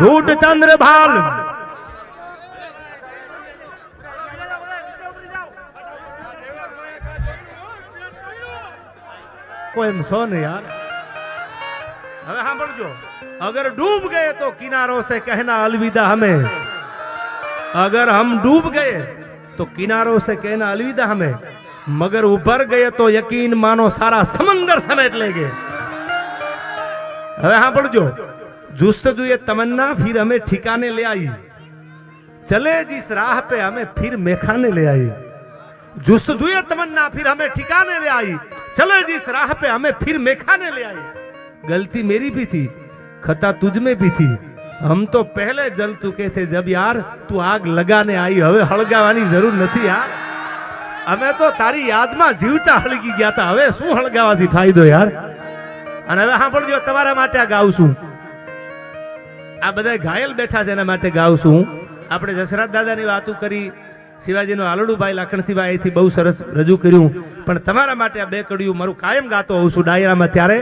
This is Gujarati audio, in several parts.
धूट चंद्र भाल कोई सो नहीं यार હવે સાંભળજો अगर डूब गए तो किनारों से कहना अलविदा हमें अगर हम डूब गए तो किनारों से कहना अलविदा हमें मगर उभर गए तो यकीन मानो सारा समंदर समेट लेंगे હવે સાંભળજો जुस्तजू ये तमन्ना फिर हमें ठिकाने ले आई चले जिस राह पे हमें फिर मेखाने ले आई जुस्तजू ये तमन्ना फिर हमें ठिकाने ले आई चले जिस राह पे हमें फिर मेखाने ले आई गलती मेरी भी थी खता तुझ में भी थी हम तो पहले जल चुके थे जब यार तू आग लगाने आई हवे हळगावानी जरूर નથી यार અમે તો તારી યાદમાં જીવતા હળગી ગયા હતા હવે શું હળગાવાથી ફાયદો યાર અને હવે સાંભળજો તમારા માટે આ ગાઉં છું આ બધા ઘાયલ બેઠા છે એના માટે ગાઉં છું આપણે જસરાજ દાદાની વાતો કરી શિવાજીનો આલડુભાઈ લાખણસિંહભાઈ અહીંથી બહુ સરસ રજૂ કર્યું પણ તમારા માટે આ બે કડીયું મારું કાયમ ગાતો હોઉં છું ડાયરામાં ત્યારે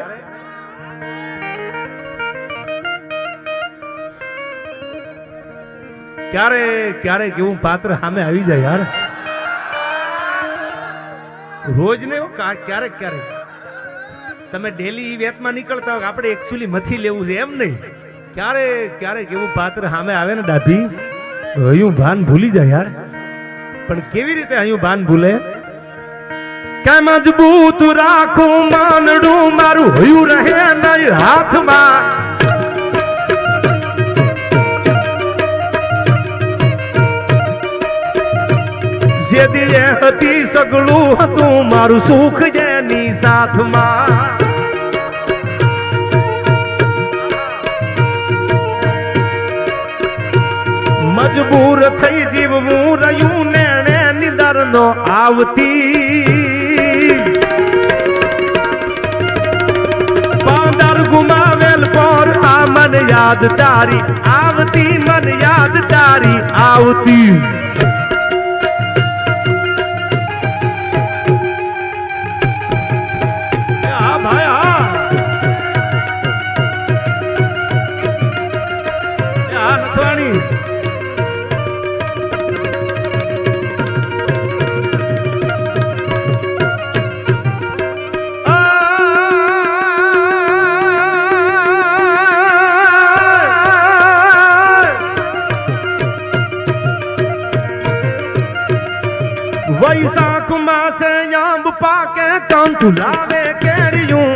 ક્યારેક એવું પાત્ર સામે આવી જાય યાર રોજ ને ક્યારેક તમે ડેલી વેતમાં નીકળતા હોય આપણે એકચ્યુઅલી મથી લેવું છે એમ નહીં ક્યારેક એવું પાત્ર સામે આવે ને ડાભી હયું ભાન ભૂલી જાય યાર પણ કેવી રીતે હયું ભાન ભૂલે કે મજબૂત રાખું માનડું મારું હયું રહે નહીં હાથમાં જે દિયે હતી સગળું હતું મારું સુખ જેની સાથમાં મજબૂર થઈ જીવવું રહ્યું નેણે નિદર નો આવતી પાંદર ગુમાવેલ પર આ મન યાદ તારી આવતી મન યાદ તારી આવતી वैशाख मासे आंब पाके कांटू लावे केरियूं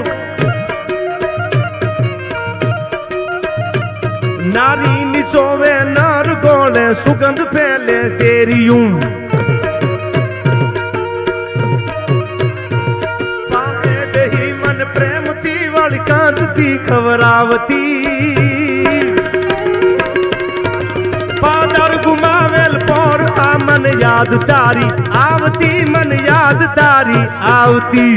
नारी निचोवे नर गोले सुगंध फैले सेरियूं पाके बेही मन प्रेम थी वाली कांटती खबरावती पादर गुमावेल पर आ मन याद तारी आवती मन याद तारी आवती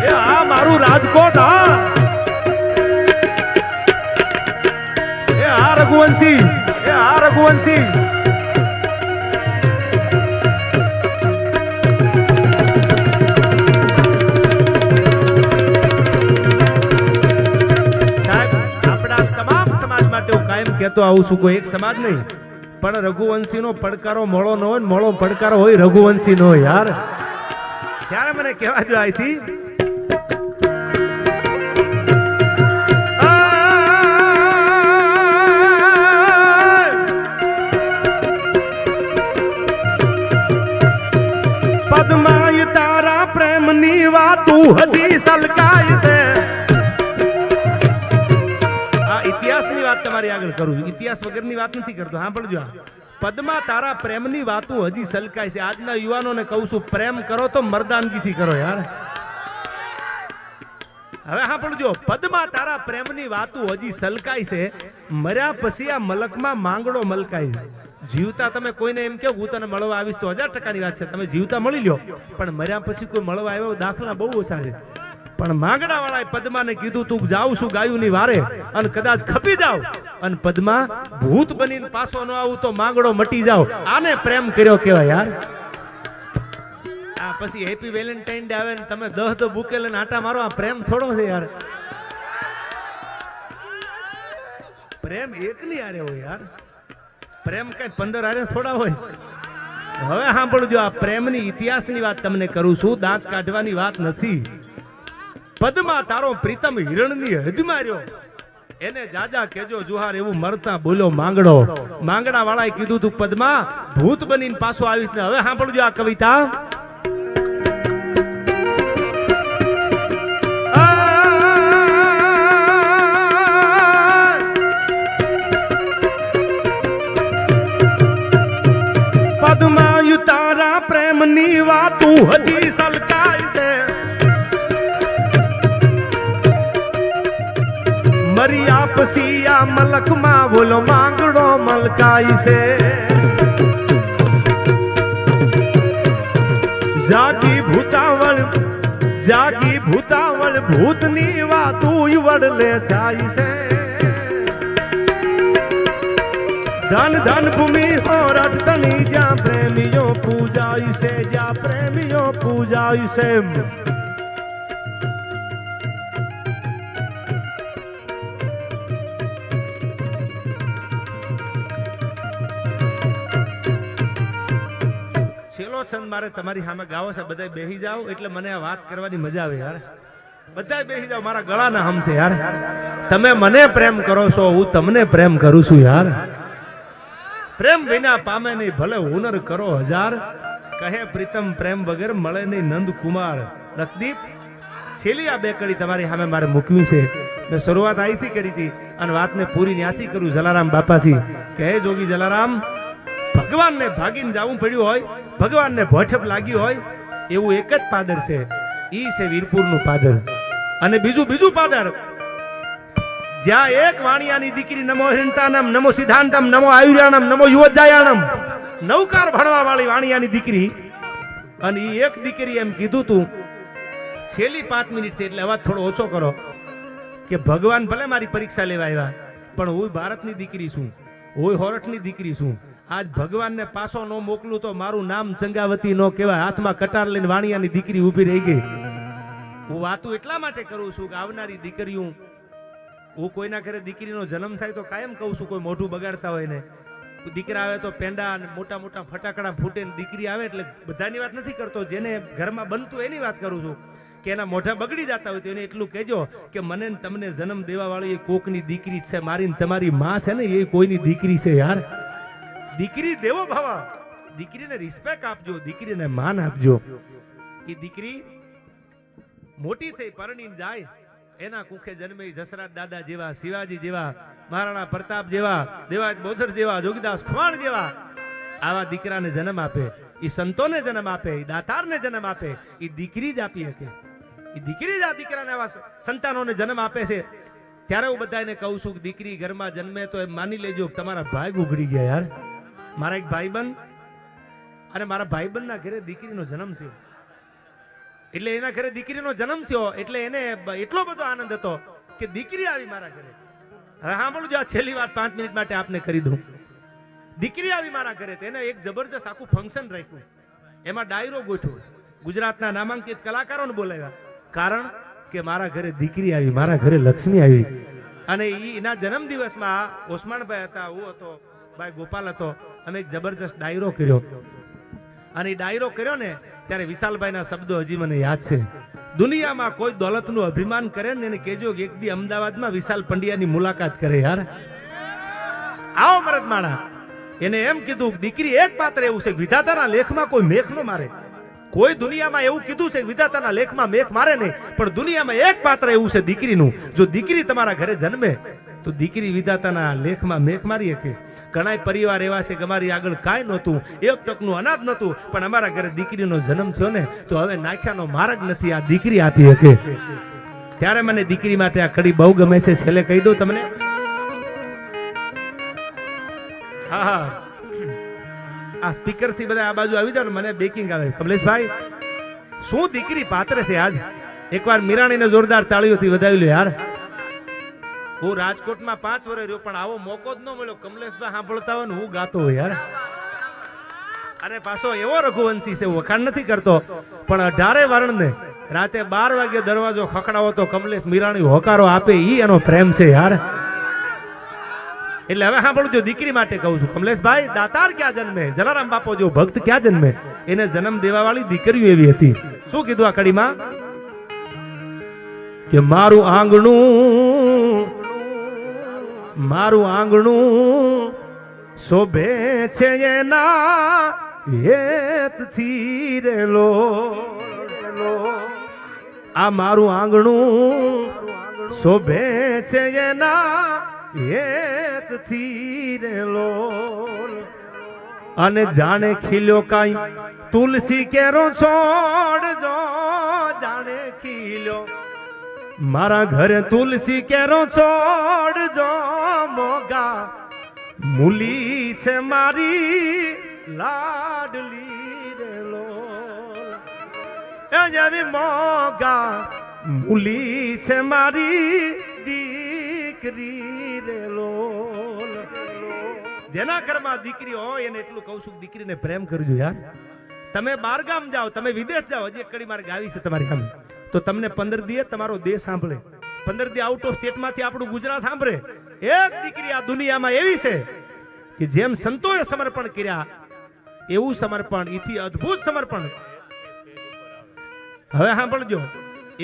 ए आ मारू राजकोट हा ए आ रघुवंशी કહેતો આવું છું કોઈ એક સમાજ નહીં પણ રઘુવંશી નો પડકારો મોળો ન હોય મોળો પડકારો હોય રઘુવંશી નો યાર ત્યારે મને કહેવા જો આઈથી પદ્માય તારા પ્રેમની વાતું હજી સલકાય છે તમારી આગળ કરું ઇતિહાસ વગરની વાત નથી કરતો સાંભળજો પદ્મા તારા પ્રેમની વાતો હજી સલકાય છે આજના યુવાનોને કહું છું પ્રેમ કરો તો મર્દાનગીથી કરો યાર હવે સાંભળજો પદ્મા તારા પ્રેમની વાતો હજી સલકાય છે મર્યા પછી આ મલકમાં માંગડો મલકાય જીવતા તમે કોઈને એમ કે હું તને મળવા આવીશ તો 1000% ની વાત છે તમે જીવતા મળી લ્યો પણ મર્યા પછી કોઈ મળવા આવ્યો દાખલા બહુ ઓછા છે પણ માંગડા વાળાએ પદ્માને કીધું તું જાઉં છું ગાયું ની વારે અને કદાચ ખપી જાવ અને પદ્મા ભૂત બનીને પાછો ન આવું તો માંગડો મટી જાવ આને પ્રેમ કર્યો કેવાય યાર આ પછી હેપી વેલેન્ટાઇન ડે આવે ને તમે 10 તો બુકે લઈને આટા મારો આ પ્રેમ થોડો છે યાર પ્રેમ એકની હારે હોય યાર, પ્રેમ કઈ 15 હારે થોડા હોય. હવે સાંભળજો, આ પ્રેમની ઇતિહાસની વાત તમને કરું છું, દાંત કાઢવાની વાત નથી. પદમાં તારો પ્રીતમ હિરણની હદ માર્યો, એને જાજા કેજો જુહાર એવું મરતા બોલ્યો માંગડો. માંગડા વાળાએ કીધું તું પદમાં ભૂત બનીને પાછો આવીશ ને. હવે સાંભળજો આ કવિતા. પદમાં તારા પ્રેમની વાતું હજી સલકાય છે, મરી આપસી આ મલકમાં બોલો માંગડો મલકાય છે. જાગી ભૂતાવળ ભૂતની વાતું વડલે થાય છે. ધન ધન ભૂમિ હોરઠ તની જ્યાં પ્રેમીઓ પૂજાય છે, જ્યાં પ્રેમીઓ પૂજાય છે. છેલ્લો છંદ મારે તમારી સામે ગાવો છે, બધા બેહી જાઓ એટલે મને આ વાત કરવાની મજા આવે યાર. બધા બેહી જાઓ, મારા ગળાના હમ છે યાર. તમે મને પ્રેમ કરો છો, હું તમને પ્રેમ કરું છું યાર. પ્રેમ વિના પામે નહીં ભલે હુનર કરો હજાર, કહે પ્રીતમ પ્રેમ વગર મળે નહીં નંદ કુમાર. લક્ષદીપ, છેલ્લી આ બે કડી તમારી સામે મારે મૂકવી છે. મેં શરૂઆત અહીંથી કરી હતી અને વાતને પૂરી ત્યાંથી કરું જલારામ બાપાથી કે હે જોગી જલારામ, ભગવાનને ભાગીને જવું પડ્યું હોય, ભગવાનને ભોઠપ લાગી હોય, એવું એક જ પાદર છે, ઈ છે વીરપુરનું પાદર. અને બીજું પાદર જ્યાં એક વાણિયાની દીકરી નમો હિરણતાનમ, નમો સિદ્ધાંતમ, નમો આયુર્યાણમ, નમો યુવજાયાણમ, નવકાર ભણવા વાળી વાણિયાની દીકરી. અને ઈ એક દીકરી એમ કીધું તું, છેલ્લી 5 મિનિટ છે એટલે અવાજ થોડો ઓછો કરો, કે ભગવાન ભલે મારી પરીક્ષા લેવા આવ્યા પણ હું ભારતની દીકરી છું, હું હોરઠની દીકરી છું. આજ ભગવાનને પાછો ન મોકલું તો મારું નામ ચંગાવતી નો કહેવાય. હાથમાં કટાર લઈને વાણિયાની દીકરી ઊભી રહી ગઈ. હું વાતું એટલા માટે કરું છું કે આવનારી દીકરીઓ, હું કોઈના ઘરે દીકરીનો જન્મ થાય તો કાયમ કહું છું, કોઈ મોઢું બગાડતા હોય ને, દીકરા આવે તો પેંડા અને મોટા મોટા ફટાકડા ફૂટે ને દીકરી આવે એટલે બધાની વાત નથી કરતો, જેને ઘરમાં બનતું એની વાત કરું છું કે એના મોઢા બગડી જતા હોય તો એને એટલું કહેજો કે મને તમને જન્મ દેવા વાળી એ કોકની દીકરી છે, મારી તમારી માં છે ને એ કોઈની દીકરી છે યાર. દીકરી દેવો ભાવા, દીકરીને રિસ્પેક્ટ આપજો, દીકરીને માન આપજો. એ દીકરી મોટી થઈ પરણીને જાય, એના કુખે જન્મે જસરાજ દાદા જેવા, શિવાજી જેવા, મહારાણા પ્રતાપ જેવા, દેવાજ બોધર જેવા, જોગીદાસ ખવાણ જેવા આવા દીકરાને જન્મ આપે. એ સંતોને જન્મ આપે, એ દાતારને જન્મ આપે, એ દીકરી જ આપી શકે. એ દીકરી જ આ દીકરાને આવા સંતાનોને જન્મ આપે છે. ત્યારે હું બધાને કહું છું કે દીકરી ઘરમાં જન્મે તો એમ માની લેજો કે તમારા ભાગ ઉઘડી ગયા યાર. મારા એક ભાઈબંધ અને મારા ભાઈબંધના ઘરે દીકરીનો જન્મ થયો, એટલે એના ઘરે દીકરીનો જન્મ થયો એટલે એને એટલો બધો આનંદ હતો કે દીકરી આવી મારા ઘરે. હવે સાંભળજો, આ છેલ્લી વાત 5 મિનિટ માટે આપને કરી દઉં. દીકરી આવી મારા ઘરે, તેને એક જબરજસ્ત આખું ફંક્શન રાખ્યું, એમાં ડાયરો ગોઠવ્યો, ગુજરાતના નામાંકિત કલાકારોને બોલાવ્યા. કારણ કે મારા ઘરે દીકરી આવી, મારા ઘરે લક્ષ્મી આવી. અને એના જન્મ દિવસમાં ઓસમાણભાઈ હતા, હું હતો, ભાઈ ગોપાલ હતો, અમે એક જબરજસ્ત ડાયરો કર્યો. અને એ ડાયરો કર્યો ને ત્યારે વિશાલભાઈના શબ્દો હજી મને યાદ છે. દુનિયામાં કોઈ દોલતનું અભિમાન કરે ને એને કહેજો કે એક દી અમદાવાદમાં વિશાલ પંડ્યાની મુલાકાત કરે યાર. આવો મરદ માણા. એને એમ કીધું કે દીકરી એક પાત્ર એવું છે, વિધાતાના લેખમાં કોઈ મેખ ન મારે. કોઈ દુનિયામાં એવું કીધું છે કે વિધાતાના લેખમાં મેખ મારે નહીં, પણ દુનિયામાં એક પાત્ર એવું છે દીકરીનું. જો દીકરી તમારા ઘરે જન્મે તો દીકરી વિધાતાના લેખમાં મેખ મારી શકે. ઘણા પરિવાર એવા છે કે અમારી આગળ કાંઈ નહોતું, એક ટકનું અનાજ નહોતું, પણ અમારા ઘરે દીકરીનો જન્મ થયો ને તો હવે નાખ્યાનો માર્ગ નથી, આ દીકરી આપી શકે. ત્યારે મને દીકરી માટે આ કડી બહુ ગમે છે. છેલ્લે કહી દઉં તમને. હા હા, આ સ્પીકર થી બધા આ બાજુ આવી જાવ ને મને બેકિંગ આવે. કમલેશભાઈ, શું દીકરી પાત્ર છે આજ. એકવાર મીરાણીને જોરદાર તાળીઓથી વધાવી લો યાર. હું રાજકોટમાં 5 વર્ષ રહ્યો પણ આવો મોકો જ ન મળ્યો. કમલેશભાઈ સાંભળતા હોય ને હું ગાતો હોય યાર. અને પાછો એવો રઘુવંશી છે, વખાણ નથી કરતો, પણ 18 વર્ણને રાતે 12 વાગે દરવાજો ખખડાવો તો કમલેશ મીરાણી હોકારો આપે, ઈ એનો પ્રેમ છે યાર. એટલે હવે સાંભળજો, દીકરી માટે કહું છું, કમલેશભાઈ દાતાર ક્યાં જન્મે, જલારામ બાપો જો ભક્ત ક્યાં જન્મે, એને જન્મ દેવા વાળી દીકરીઓ એવી હતી. શું કીધું આ કડીમાં કે મારું આંગણું શોભે છે એના હેતથી રેલો, આ મારું આંગણું શોભે છે એના હેતથી રેલો, અને જાણે ખીલ્યો કાઈ તુલસી કેરો છોડ જો, જાણે ખીલ્યો મારા ઘરે તુલસી કેરો છોડ જો, મોગા મૂલી છે મારી લાડલી રેલો, જેવી મોગા મૂલી છે મારી દીકરી રેલો. જેના ઘરમાં દીકરી હોય એને એટલું કહું છું, દીકરીને પ્રેમ કરજો યાર. તમે બારગામ જાઓ, તમે વિદેશ જાઓ, હજી એક કડી મારે ગાવી છે તમારી સામે, તો તમને 15 દિવસ તમારો દેશ સાંભળે, 15 દિવસ આઉટ ઓફ સ્ટેટ માંથી આપણું ગુજરાત સાંભળે. એક દીકરી આ દુનિયામાં એવી છે કે જેમ સંતોએ સમર્પણ કર્યા એવું સમર્પણ, એથી અદ્ભુત સમર્પણ. હવે સાંભળજો,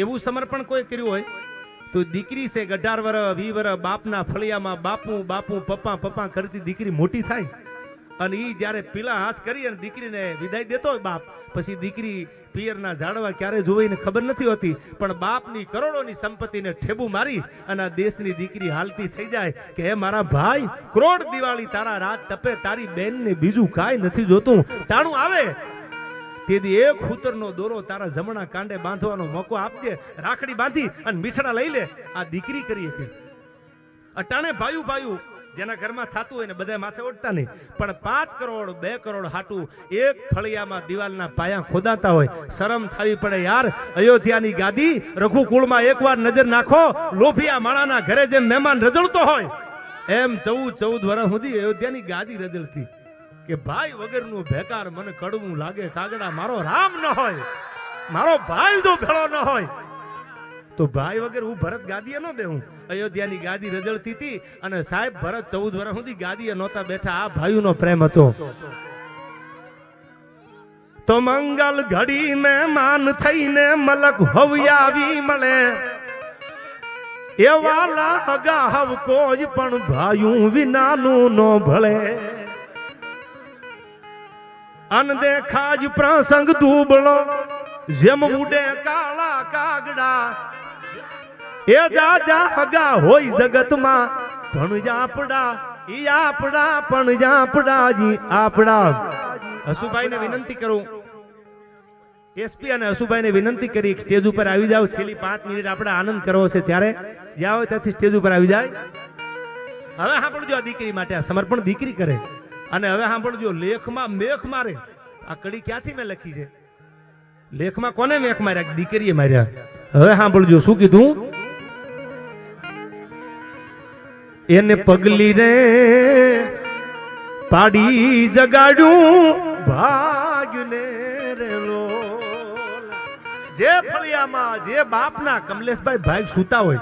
એવું સમર્પણ કોઈ કર્યું હોય તો દીકરી છે 18 વર્ષ 20 વર્ષ બાપના ફળિયામાં બાપુ બાપુ પપ્પા પપ્પા કરતી દીકરી મોટી થાય, અને ઈ જ્યારે પીલા હાથ કરી અને દીકરીને વિદાય દેતો હોય બાપ, પછી દીકરી પિયરના ઝાડવા ક્યારે જોઈને ખબર નથી હોતી, પણ બાપની કરોડોની સંપત્તિને ઠેબુ મારી અને આ દેશની દીકરી હાલતી થઈ જાય કે હે મારા ભાઈ, કરોડ દિવાળી તારા રાત તપે, તારી બેનને બીજું કાંઈ નથી જોતું, ટાણું આવે તેથી એક ખૂતરનો દોરો તારા જમણા કાંડે બાંધવાનો મોકો આપજે, રાખડી બાંધી અને મીઠડા લઈ લે. આ દીકરી કરી કે અટાણે ભાયું ભાયું જેના ઘરમાં થતું હોય ને બધા માથે ઓઢતા નહીં, પણ 5 કરોડ 2 કરોડ હાટું એક ફળિયામાં દિવાલના પાયા ખોદાતા હોય, શરમ થવી પડે યાર. અયોધ્યાની ગાદી રઘુકુળમાં એકવાર નજર નાખો, લોભિયા માણાના ઘરે જેમ મહેમાન રજળતો હોય એમ 14 વર્ષ સુધી અયોધ્યાની ગાદી રજળતી કે ભાઈ વગરનું ભેકાર મને કડવું લાગે કાગડા, મારો રામ ન હોય, મારો ભાઈ જો ભેળો ન હોય તો ભાઈ વગર હું ભરત ગાદીએ ન બેહું. અયોધ્યાની ગાદી રજળતી હતી અને સાહેબ ભરત 14 વર્ષ સુધી ગાદીએ નહોતા બેઠા. આ ભાઈઓનો પ્રેમ હતો. તો મંગલ ઘડી મહેમાન થઈને મલક હવયાવી મળે, એવા લાગા હવ કોઈ પણ ભાયું વિનાનું નો ભળે. અનદેખા જ પ્રસંગ દુબળો જેમ ઉડે કાળા કાગડા, એ જા જા હગા હોય જગતમાં પણ આપડા, ઈ આપડા પણ આપડા જી આપડા. હસુભાઈને વિનંતી કરું, એસપી અને હસુભાઈને વિનંતી કરી સ્ટેજ ઉપર આવી જાવ, છેલ્લી 5 મિનિટ આપણે આનંદ કરવો છે, ત્યારે જ્યાં હોય ત્યાંથી સ્ટેજ ઉપર આવી જાય. હવે સાંભળજો, આ દીકરી માટે આ સમર્પણ દીકરી કરે. અને હવે સાંભળજો, લેખમાં મેખ મારે. આ કડી ક્યાંથી મેં લખી છે? લેખમાં કોને મેખ માર્યા? દીકરીએ માર્યા. હવે સાંભળજો શું કીધું, એને પગલી રે પાડી જગાડ્યું ભાગ્યને રેલો. જે ફળિયામાં જે બાપના કમલેશભાઈ ભાગ સૂતા હોય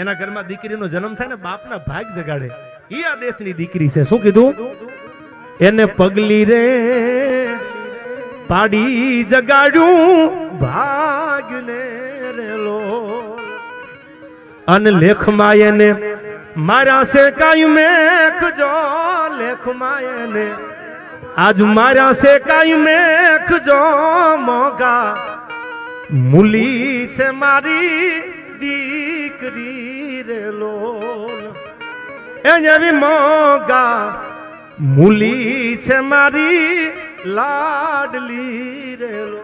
એના ઘરમાં દીકરીનો જન્મ થાય ને બાપના ભાગ જગાડે, એ આ દેશની દીકરી છે. શું કીધું, એને પગલી રે પાડી જગાડ્યું ભાગ્યને રેલો, અને લેખમાં એને મારા સે કાઈ મેખ જો, લેખમાં એને આજ મારા સે કાઈ મેખ જો, મોગા મૂલી છે મારી દીકરી રેલો, એ જેવી મોગા મૂલી છે મારી લાડલી રેલો.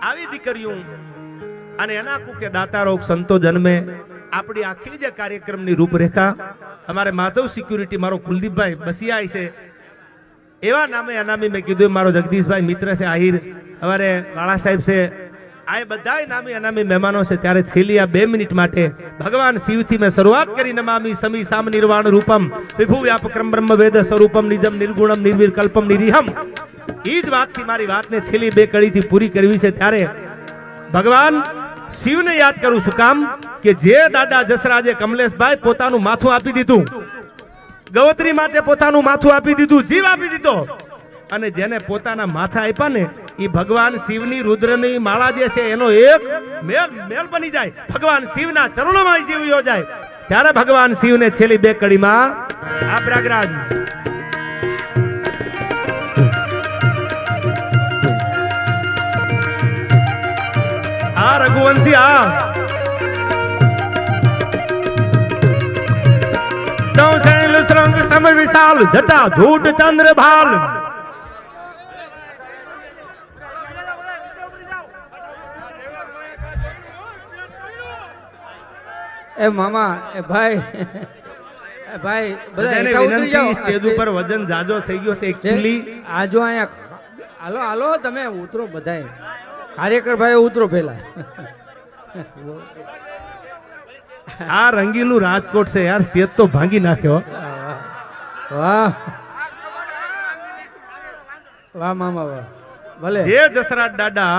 આવી દીકરીઓ અને એના કુકે દાતારો સંતો જન્મે. આપણી આખી જે કાર્યક્રમની રૂપરેખા અમારે માધવ સિક્યુરિટી, મારો કુલદીપભાઈ બસિયા છે, એવા નામે અનામી મેં કીધું, મારો જગદીશભાઈ મિત્ર છે આહિર, અમારે વાળા સાહેબ છે, આ બધા નામી અનામી મહેમાનો છે. ત્યારે છેલ્લી આ 2 મિનિટ માટે ભગવાન શિવથી મેં શરૂઆત કરી, નમામિ સમી સામ નિર્વાણ રૂપમ વિભુ વ્યાપક્રમ બ્રહ્મ વેદ સ્વરૂપમ નિજમ નિર્ગુણમ નિર્વિકલ્પમ નિરીહમ. એ જ વાતથી મારી વાતને છેલ્લી 2 કડીથી પૂરી કરવી છે. ત્યારે ભગવાન શિવને યાદ કરું છું કામ કે જે દાદા જસરાજે કમલેશભાઈ પોતાનું માથું આપી દીધું, ગવત્રી માટે પોતાનું માથું આપી દીધું, જીવ આપી દીધો, અને જેને પોતાના માથા આપ્યા ને એ ભગવાન શિવની રુદ્રની માળા જે છે એનો એક મેલ બની જાય, ભગવાન શિવના ચરણોમાં જીવ યોજાય, ત્યારે ભગવાન શિવને છેલ્લી બે કડીમાં આ પ્રયાગરાજ આ રઘુવંશી આ શૈલ શ્રંગ સમ વિશાલ જટા ઝૂટ ચંદ્ર ભાલ એ મામા એ ભાઈ ભાઈ બધા વિનંતી સ્ટેજ ઉપર વજન જાજો થઈ ગયો છે એક્ચ્યુઅલી આજો અહીંયા હાલો હાલો તમે ઉતરો બધાય કાર્યકર ભાઈ ઉતરો પેલા આ રંગીલું રાજકોટ છે યાર, સ્ટેજ તો ભાંગી નાખ્યો. વાહ વાહ મામા વાહ. ભલે જે જસરાજ દાદા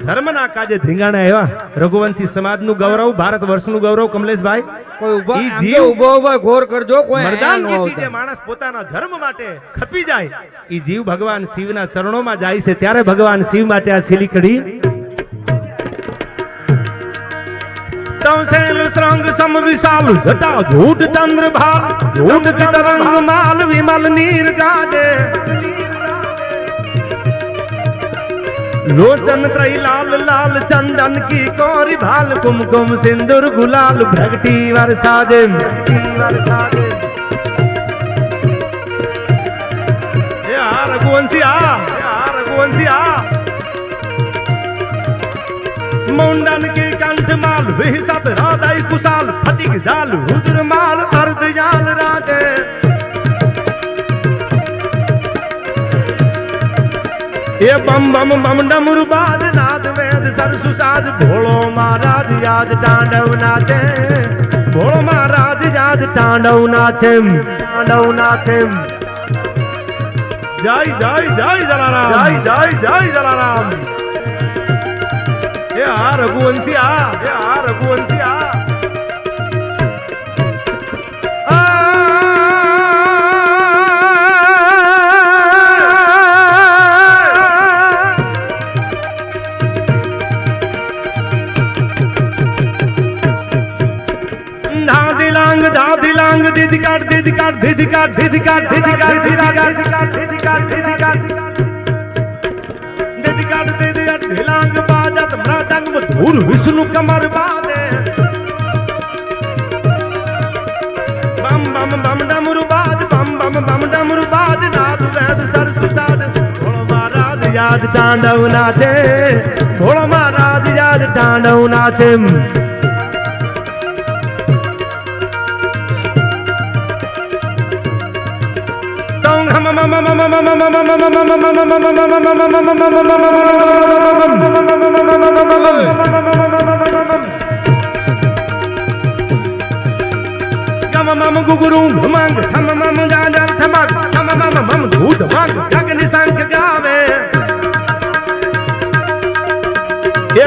ધર્મના કાજે ધીંગાણા આવ્યા, રઘુવંશી સમાજનું ગૌરવ, ભારત વર્ષનું ગૌરવ કમલેશભાઈ, કોઈ ઉભા ઈ જીવ ઉભો ઉભો ઘોર કરજો, કોઈ મર્દાનગીથી જે માણસ પોતાના ધર્મ માટે ખપી જાય ઈ જીવ ભગવાન શિવના ચરણોમાં જાય છે, ત્યારે ભગવાન શિવ માટે આ છેલ્લી કડી શૈલ શ્રંગ સમ વિશાલ જટા ઝૂટ ચંદ્ર ભાલ ઝૂટ તરંગ માલ વિમલ નીર ગાજે लोचन त्रय लाल लाल चंदन की कोरी भाल कुमकुम सिंदूर गुलाल भ्रगटी वरसाजे रघुवंशी आ मुंडन की कंठ माल विहसत राधाई कुशाल फटिक जाल रुद्र माल अर्ध जाल राजे ये बम बम बम डमरू बाज नाद वेद सरसु साज भोलो महाराज याद तांडव नाचे, भोलो महाराज याद तांडव नाचे, तांडव नाचे. जय जय जय जलाराम, जय जय जय जलाराम. ये आ रघुवंशी आ, ये आ रघुवंशी आ. दिदी काट दिदी काट दिदी काट दिदी काट दिदी काट दिदी काट दिदी काट दिदी काट दिदी काट दिदी काट दिदी काट ढिलांग बाजत मृदंग मधुर विष्णु कमर बादे बम बम बम डमरू बाज बम बम बम डमरू बाज नाद वेद सरसु साज भोलो महाराज याद तांडव नाचे, भोलो महाराज याद तांडव नाचे.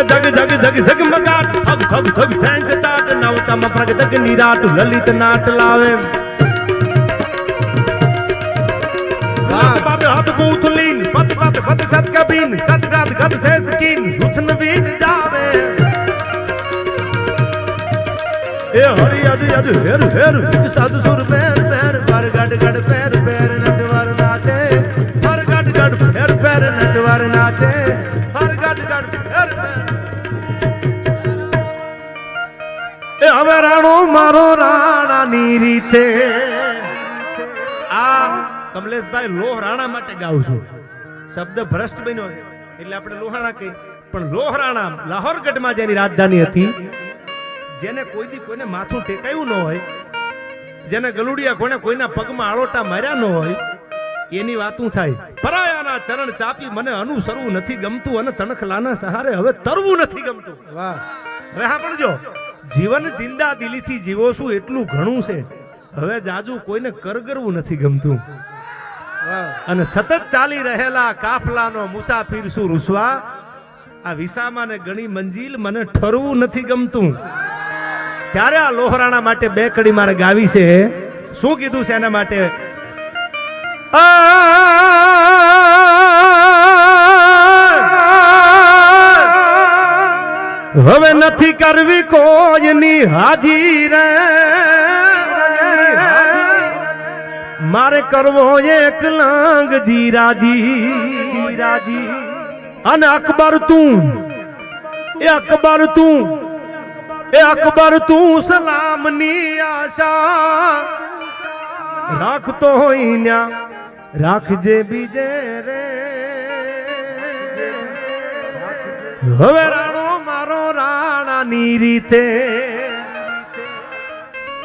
जग जग जग जग मगाट ठग ठग ठग ठैंक ताट नवतम प्रगटक निराट ललित नाट लावे हाथ कूथलीन पत पत पत सत कबीन कत गत गत से स्कीन सुथन वीन जावे ए हरि अज अज हेर हेर साध सुर पैर पैर पर गड गड पैर पैर नटवर नाचे, पर गड गड पैर पैर नटवर नाचे, पर गड गड पैर पैर. ए હવે રાણો મારો રાણાની રીતે આ કમલેશભાઈ લોહરાણા માટે ગાઉં છું, શબ્દ ભ્રષ્ટ બન્યો છે એટલે આપણે લોહાણા કહી, પણ લોહરાણા લાહોરગઢમાં જેની રાજધાની હતી, જેને કોઈ દી કોઈને માથું ટેકાયું ન હોય, જેને ગલુડિયા કોને કોઈના પગમાં આળોટા માર્યા ન હોય, એની વાતું થાય. પરાયાના ચરણ ચાપી મને અનુસરવું નથી ગમતું અને તણખલાના સહારે હવે તરવું નથી ગમતું. વાહ. હવે સાંભળજો, જીવન જિંદા દિલીથી જીવો છું એટલું ઘણું છે, હવે જાજુ કોઈને કરગરવું નથી ગમતું. અને સતત ચાલી રહેલા કાફલાનો મુસાફિર શું રૂસવા આ વિસામાં ને ઘણી મંજિલ મને ઠરવું નથી ગમતું. ત્યારે આ લોહરાણા માટે બે કડી મારે ગાવી છે. શું કીધું છે એના માટે? હવે નથી કરવી કોઈની હાજી રે, મારે કરવો એક લાંગજી રાજી. અને અકબર તું સલામની આશા રાખતો હોય ન્યા રાખજે બીજે રે. હવે રાણો મારો રાણાની રીતે,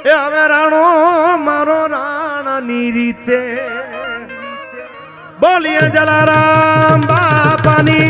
હવે રાણો મારો રાણાની રીતે. બોલીએ જલારામ બાપાની.